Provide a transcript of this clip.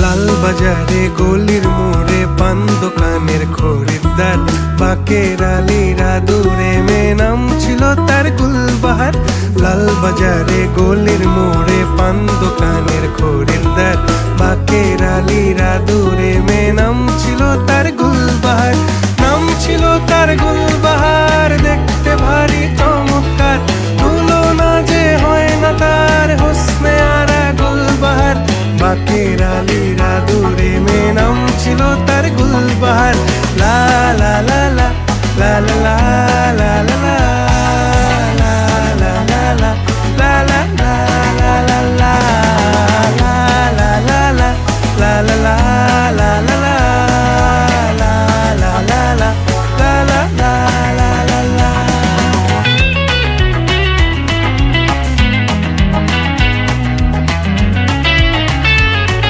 লাল বাজারে গলির মোড়ে পান দোকানের খরিদ্দার, বাকের আলীরা দূরে মেয়ে নাম ছিল তার গুলবাহার। লাল বাজারে গলির মোড়ে পান দোকানের খরিদ্দার, বাকের আলীরা দূরে মেয়ে নাম ছিল তার গুলবাহার। নাম ছিল তার গুলবাহার, দেখতে ভারী চমৎকার, তুলনা যে হয় না তার হোসনে আরা গুলবাহার। বাকের আলীরা দূরে মেয়ে নাম ছিল তার গুলবাহার। লা লা লা লা লা লা লা লা লা।